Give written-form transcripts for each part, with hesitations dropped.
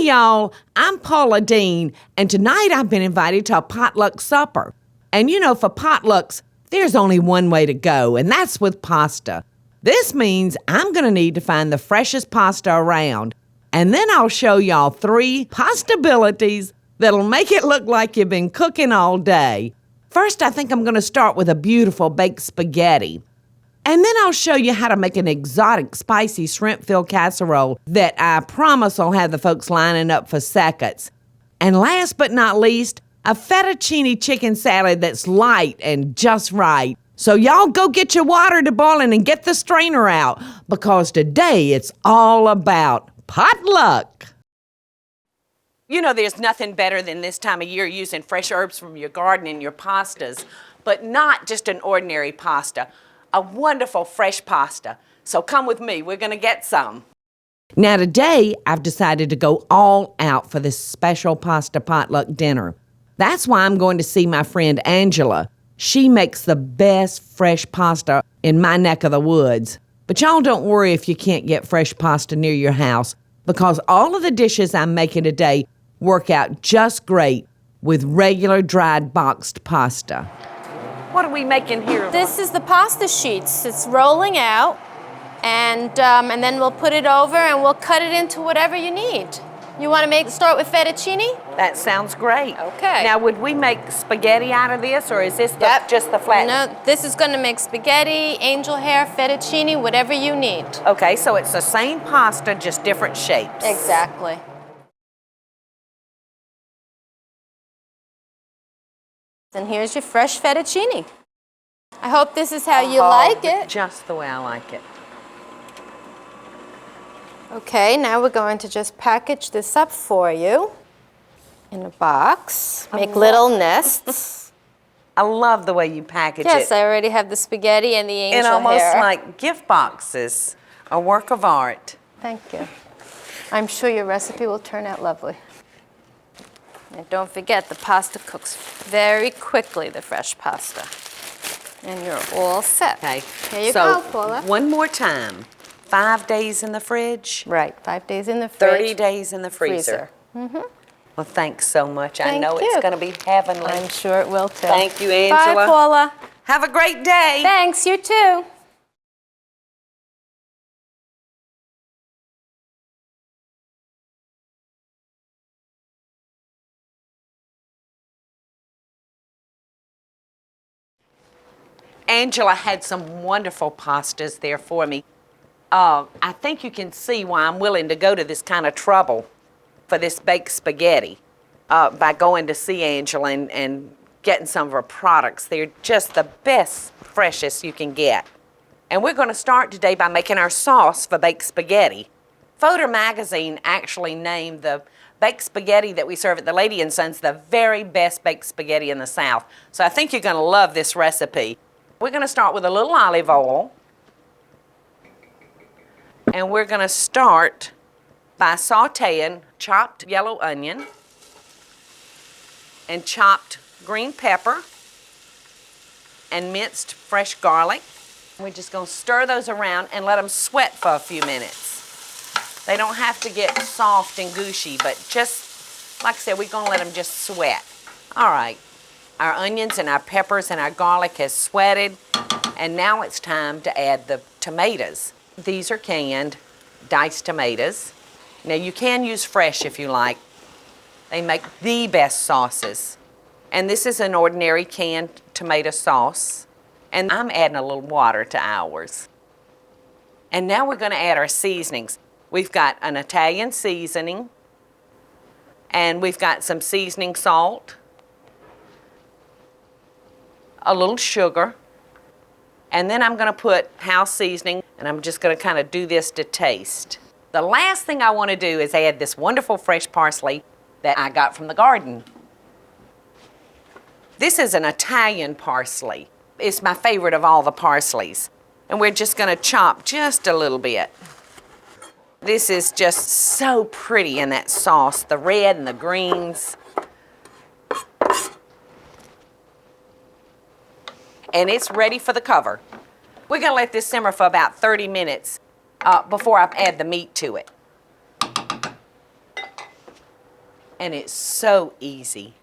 Hey y'all, I'm Paula Deen, and tonight I've been invited to a potluck supper. And you know, for potlucks, there's only one way to go, and that's with pasta. This means I'm gonna need to find the freshest pasta around, and then I'll show y'all 3 pastabilities that'll make it look like you've been cooking all day. First, I think I'm gonna start with a beautiful baked spaghetti. And then I'll show you how to make an exotic spicy shrimp-filled casserole that I promise will have the folks lining up for seconds. And last but not least, a fettuccine chicken salad that's light and just right. So y'all go get your water to boiling and get the strainer out, because today it's all about potluck. You know, there's nothing better than this time of year using fresh herbs from your garden in your pastas, but not just an ordinary pasta. A wonderful fresh pasta. So come with me, we're gonna get some. Now today, I've decided to go all out for this special pasta potluck dinner. That's why I'm going to see my friend Angela. She makes the best fresh pasta in my neck of the woods. But y'all don't worry if you can't get fresh pasta near your house, because all of the dishes I'm making today work out just great with regular dried boxed pasta. What are we making here? This is the pasta sheets. It's rolling out, and then we'll put it over and we'll cut it into whatever you need. You want to start with fettuccine? That sounds great. Okay. Now, would we make spaghetti out of this, or is this just the flat? No, this is going to make spaghetti, angel hair, fettuccine, whatever you need. Okay, so it's the same pasta, just different shapes. Exactly. And here's your fresh fettuccine. I hope this is how you like it. Just the way I like it. Okay, now we're going to just package this up for you in a box. Make little nests. I love the way you package it. Yes, I already have the spaghetti and the angel hair. And almost like gift boxes, a work of art. Thank you. I'm sure your recipe will turn out lovely. And don't forget, the pasta cooks very quickly, the fresh pasta. And you're all set. Okay. Here you go, Paula. One more time. 5 days in the fridge? Right, 5 days in the fridge. 30 days in the freezer. Mm-hmm. Well, thanks so much. Thank I know you. it's going to be heavenly. I'm sure it will, too. Thank you, Angela. Bye, Paula. Have a great day. Thanks, you too. Angela had some wonderful pastas there for me. I think you can see why I'm willing to go to this kind of trouble for this baked spaghetti by going to see Angela and getting some of her products. They're just the best, freshest you can get. And we're going to start today by making our sauce for baked spaghetti. Photo Magazine actually named the baked spaghetti that we serve at the Lady and Sons the very best baked spaghetti in the South. So I think you're going to love this recipe. We're going to start with a little olive oil. And we're going to start by sauteing chopped yellow onion and chopped green pepper and minced fresh garlic. We're just going to stir those around and let them sweat for a few minutes. They don't have to get soft and gushy, but just, like I said, we're going to let them just sweat. All right. Our onions and our peppers and our garlic has sweated, and now it's time to add the tomatoes. These are canned, diced tomatoes. Now you can use fresh if you like. They make the best sauces. And this is an ordinary canned tomato sauce. And I'm adding a little water to ours. And now we're going to add our seasonings. We've got an Italian seasoning, and we've got some seasoning salt, a little sugar, and then I'm going to put house seasoning, and I'm just going to kind of do this to taste. The last thing I want to do is add this wonderful fresh parsley that I got from the garden. This is an Italian parsley. It's my favorite of all the parsleys. And we're just going to chop just a little bit. This is just so pretty in that sauce, the red and the greens. And it's ready for the cover. We're going to let this simmer for about 30 minutes before I add the meat to it. and it's so easy.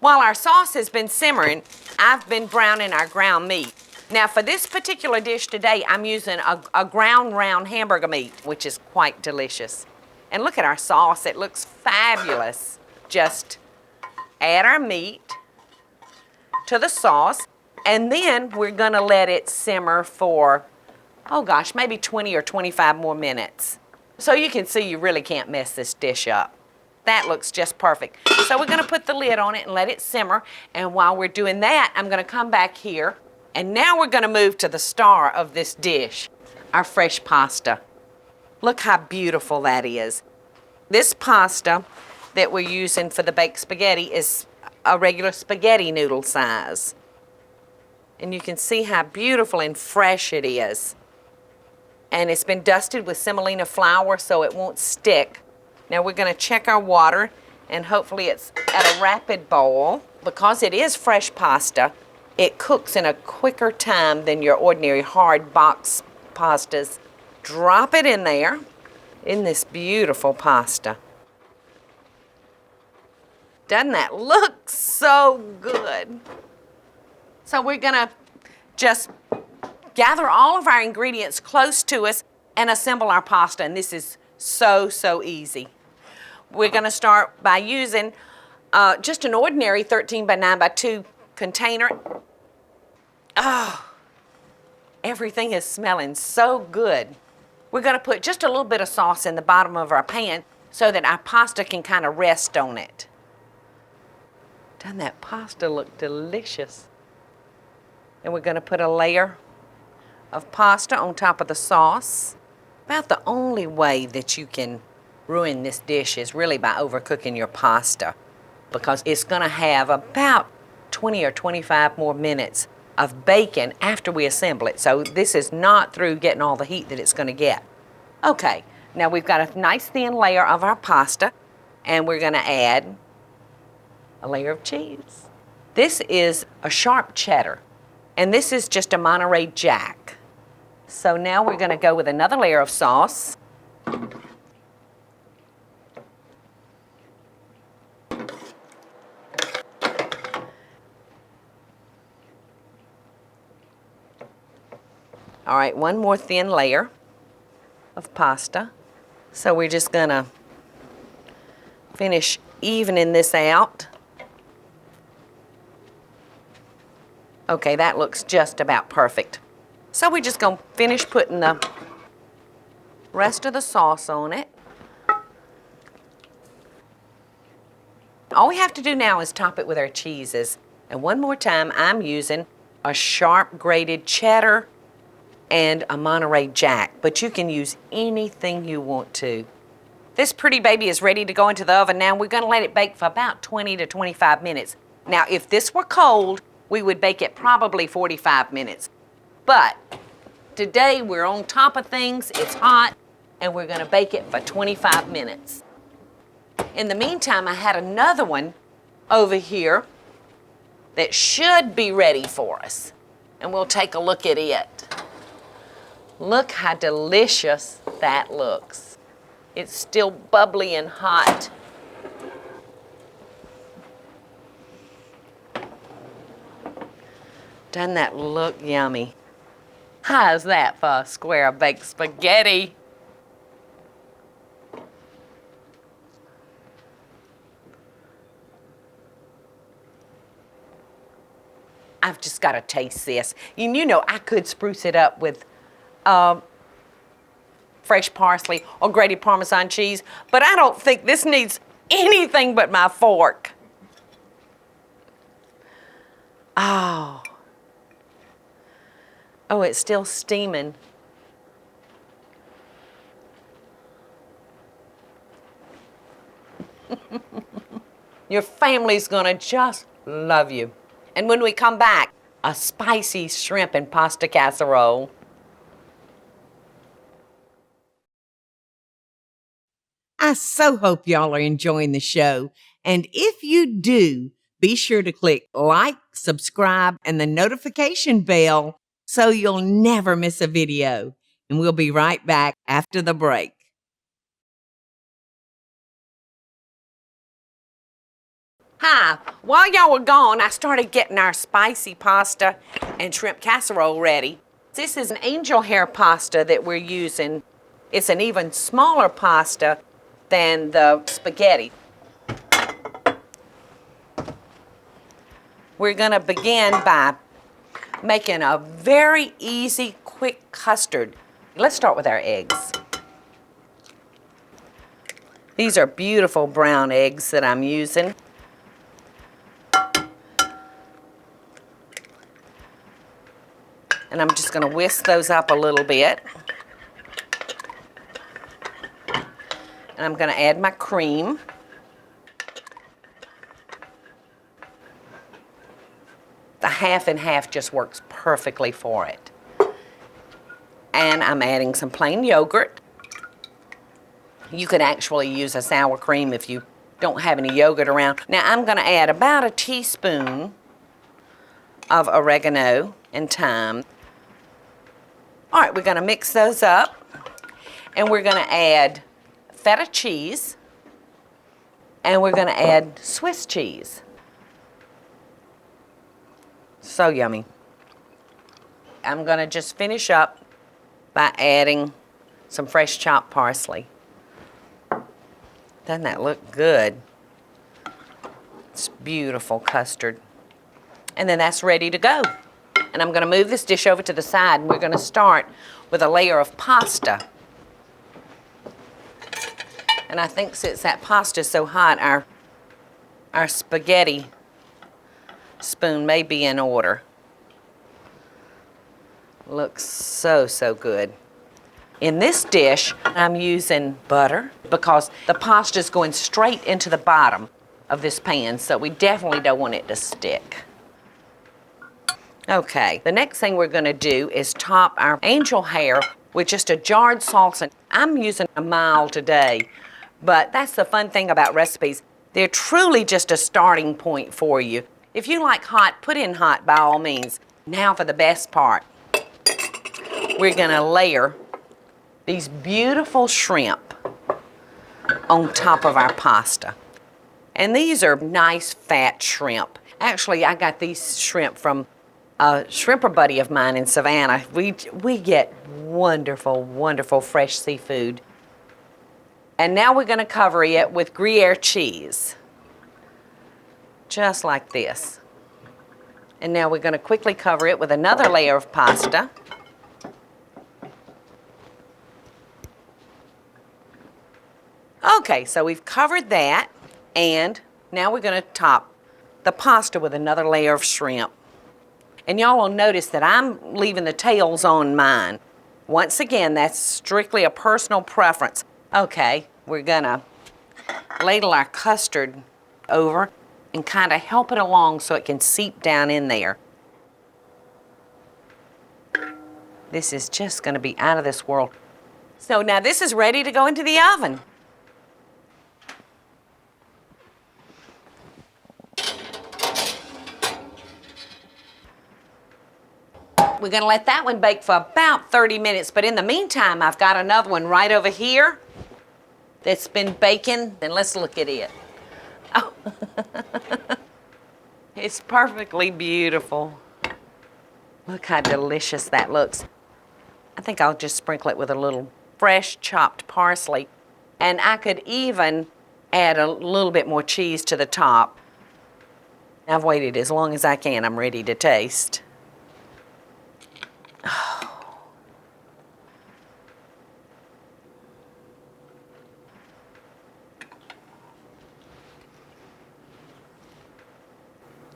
While our sauce has been simmering, I've been browning our ground meat. Now for this particular dish today, I'm using a ground round hamburger meat, which is quite delicious. And look at our sauce, it looks fabulous. Just add our meat to the sauce, and then we're gonna let it simmer for, oh gosh, maybe 20 or 25 more minutes. So you can see you really can't mess this dish up. That looks just perfect. So we're gonna put the lid on it and let it simmer, and while we're doing that, I'm gonna come back here, and now we're gonna move to the star of this dish, our fresh pasta. Look how beautiful that is. This pasta that we're using for the baked spaghetti is a regular spaghetti noodle size. And you can see how beautiful and fresh it is. And it's been dusted with semolina flour so it won't stick. Now we're gonna check our water, and hopefully it's at a rapid boil. Because it is fresh pasta, it cooks in a quicker time than your ordinary hard box pastas. Drop it in there, in this beautiful pasta. Doesn't that look so good? So we're gonna just gather all of our ingredients close to us and assemble our pasta, and this is so easy. We're gonna start by using just an ordinary 13 by 9 by 2 container. Oh, everything is smelling so good. We're gonna put just a little bit of sauce in the bottom of our pan so that our pasta can kind of rest on it. Doesn't that pasta look delicious? And we're gonna put a layer of pasta on top of the sauce. About the only way that you can ruin this dish is really by overcooking your pasta, because it's gonna have about 20 or 25 more minutes of bacon after we assemble it. So this is not through getting all the heat that it's gonna get. Okay, now we've got a nice thin layer of our pasta, and we're gonna add a layer of cheese. This is a sharp cheddar, and this is just a Monterey Jack. So now we're gonna go with another layer of sauce. All right, one more thin layer of pasta. So we're just gonna finish evening this out. Okay, that looks just about perfect. So we're just gonna finish putting the rest of the sauce on it. All we have to do now is top it with our cheeses. And one more time, I'm using a sharp grated cheddar and a Monterey Jack, but you can use anything you want to. This pretty baby is ready to go into the oven now. We're gonna let it bake for about 20 to 25 minutes. Now, if this were cold, we would bake it probably 45 minutes. But today we're on top of things, it's hot, and we're gonna bake it for 25 minutes. In the meantime, I had another one over here that should be ready for us, and we'll take a look at it. Look how delicious that looks. It's still bubbly and hot. Doesn't that look yummy? How's that for a square of baked spaghetti? I've just got to taste this. And you know, I could spruce it up with fresh parsley or grated Parmesan cheese, but I don't think this needs anything but my fork. Oh. Oh, it's still steaming. Your family's gonna just love you. And when we come back, a spicy shrimp and pasta casserole. I so hope y'all are enjoying the show. And if you do, be sure to click like, subscribe, and the notification bell so you'll never miss a video. And we'll be right back after the break. Hi. While y'all were gone, I started getting our spicy pasta and shrimp casserole ready. This is an angel hair pasta that we're using. It's an even smaller pasta than the spaghetti. We're gonna begin by making a very easy, quick custard. Let's start with our eggs. These are beautiful brown eggs that I'm using. And I'm just going to whisk those up a little bit. And I'm going to add my cream. The half and half just works perfectly for it. And I'm adding some plain yogurt. You could actually use a sour cream if you don't have any yogurt around. Now I'm going to add about a teaspoon of oregano and thyme. All right, we're going to mix those up, and we're going to add feta cheese, and we're going to add Swiss cheese. So yummy. I'm going to just finish up by adding some fresh chopped parsley. Doesn't that look good? It's beautiful custard. And then that's ready to go. And I'm going to move this dish over to the side, and we're going to start with a layer of pasta. And I think since that pasta is so hot, our spaghetti spoon may be in order. Looks so, so good. In this dish, I'm using butter because the pasta is going straight into the bottom of this pan, so we definitely don't want it to stick. Okay, the next thing we're going to do is top our angel hair with just a jarred salsa. I'm using a mild today, but that's the fun thing about recipes. They're truly just a starting point for you. If you like hot, put in hot by all means. Now for the best part. We're going to layer these beautiful shrimp on top of our pasta. And these are nice fat shrimp. Actually, I got these shrimp from a shrimper buddy of mine in Savannah. We get wonderful, wonderful fresh seafood. And now we're going to cover it with Gruyere cheese. Just like this. And now we're going to quickly cover it with another layer of pasta. Okay, so we've covered that, and now we're going to top the pasta with another layer of shrimp. And y'all will notice that I'm leaving the tails on mine. Once again, that's strictly a personal preference. Okay, we're going to ladle our custard over and kind of help it along so it can seep down in there. This is just going to be out of this world. So now this is ready to go into the oven. We're going to let that one bake for about 30 minutes, but in the meantime, I've got another one right over here that's been baking, and let's look at it. Oh, it's perfectly beautiful. Look how delicious that looks. I think I'll just sprinkle it with a little fresh chopped parsley, and I could even add a little bit more cheese to the top. I've waited as long as I can. I'm ready to taste.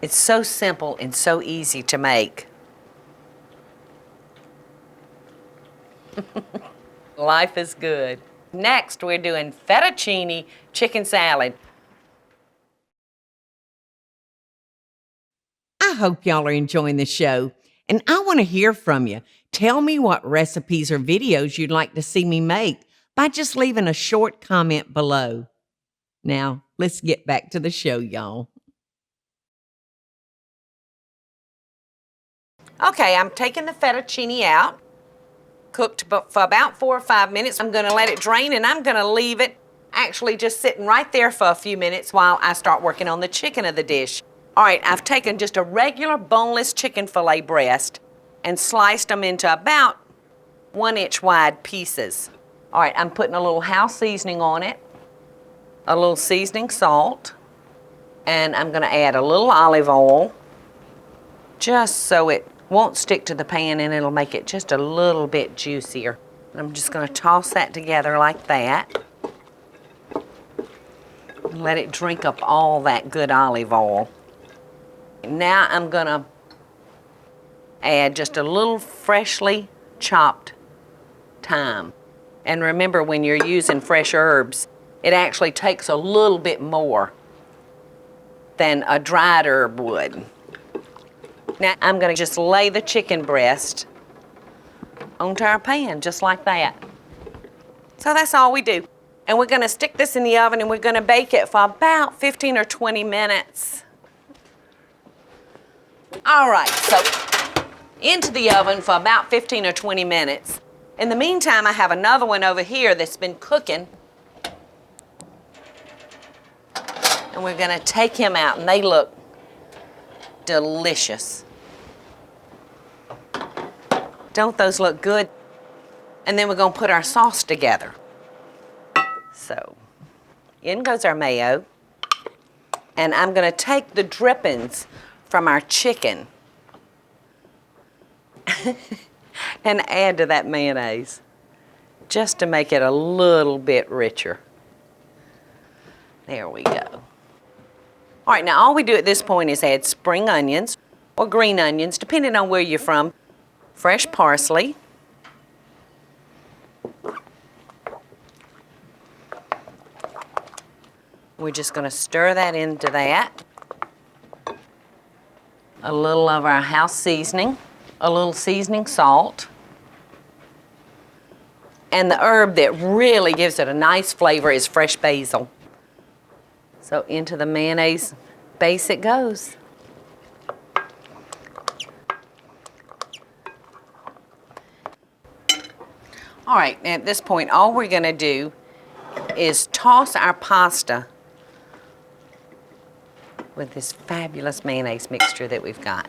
It's so simple and so easy to make. Life is good. Next, we're doing fettuccine chicken salad. I hope y'all are enjoying the show, and I want to hear from you. Tell me what recipes or videos you'd like to see me make by just leaving a short comment below. Now, let's get back to the show, y'all. Okay, I'm taking the fettuccine out, cooked for about 4 or 5 minutes. I'm going to let it drain, and I'm going to leave it actually just sitting right there for a few minutes while I start working on the chicken of the dish. All right, I've taken just a regular boneless chicken fillet breast and sliced them into about 1-inch wide pieces. All right, I'm putting a little house seasoning on it, a little seasoning salt, and I'm gonna add a little olive oil just so it won't stick to the pan and it'll make it just a little bit juicier. I'm just gonna toss that together like that and let it drink up all that good olive oil. Now I'm gonna add just a little freshly chopped thyme. And remember, when you're using fresh herbs, it actually takes a little bit more than a dried herb would. Now I'm gonna just lay the chicken breast onto our pan, just like that. So that's all we do. And we're gonna stick this in the oven and we're gonna bake it for about 15 or 20 minutes. All right, so into the oven for about 15 or 20 minutes. In the meantime, I have another one over here that's been cooking. And we're gonna take him out, and they look delicious. Don't those look good? And then we're gonna put our sauce together. So, in goes our mayo. And I'm gonna take the drippings from our chicken and add to that mayonnaise just to make it a little bit richer. There we go. All right, now all we do at this point is add spring onions or green onions, depending on where you're from, fresh parsley, we're just going to stir that into that. A little of our house seasoning, a little seasoning salt, and the herb that really gives it a nice flavor is fresh basil. So into the mayonnaise base it goes. All right, at this point, all we're gonna do is toss our pasta with this fabulous mayonnaise mixture that we've got.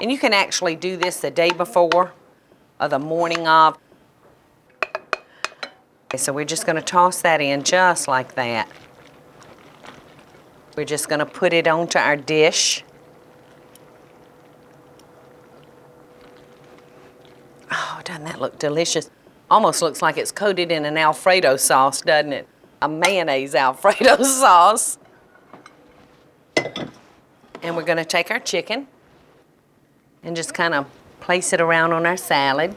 And you can actually do this the day before or the morning of. Okay, so we're just gonna toss that in just like that. We're just gonna put it onto our dish. Oh, doesn't that look delicious? Almost looks like it's coated in an Alfredo sauce, doesn't it? A mayonnaise Alfredo sauce. And we're gonna take our chicken and just kind of place it around on our salad.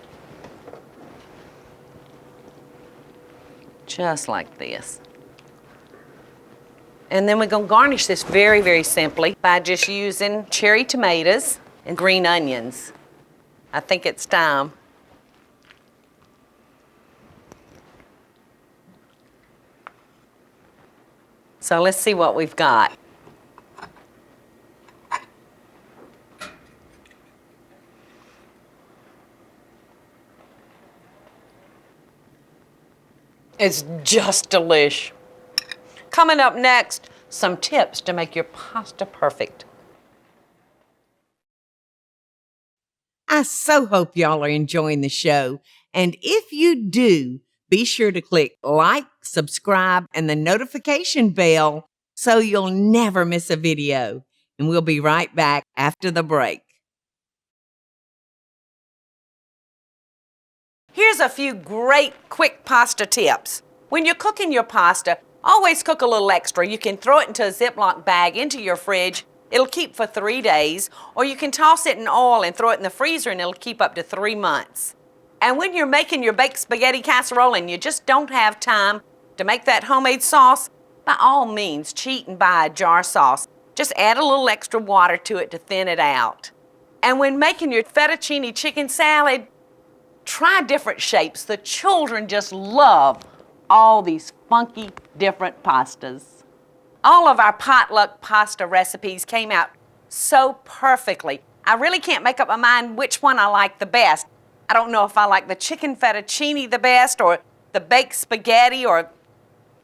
Just like this. And then we're gonna garnish this very, very simply by just using cherry tomatoes and green onions. I think it's time. So let's see what we've got. It's just delish. Coming up next, some tips to make your pasta perfect. I so hope y'all are enjoying the show. And if you do, be sure to click like, subscribe, and the notification bell so you'll never miss a video. And we'll be right back after the break. Here's a few great quick pasta tips. When you're cooking your pasta, always cook a little extra. You can throw it into a Ziploc bag into your fridge. It'll keep for 3 days, or you can toss it in oil and throw it in the freezer and it'll keep up to 3 months. And when you're making your baked spaghetti casserole and you just don't have time to make that homemade sauce, by all means, cheat and buy a jar sauce. Just add a little extra water to it to thin it out. And when making your fettuccine chicken salad, try different shapes. The children just love all these funky different pastas. All of our potluck pasta recipes came out so perfectly. I really can't make up my mind which one I like the best. I don't know if I like the chicken fettuccine the best or the baked spaghetti or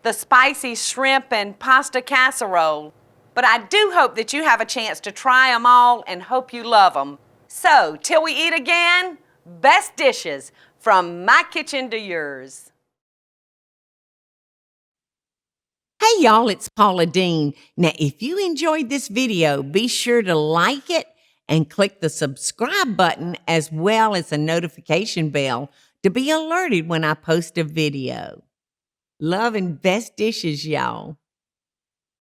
the spicy shrimp and pasta casserole. But I do hope that you have a chance to try them all and hope you love them. So, till we eat again, best dishes from my kitchen to yours. Hey y'all, it's Paula Deen. Now, if you enjoyed this video, be sure to like it and click the subscribe button as well as the notification bell to be alerted when I post a video. Love and best dishes, y'all.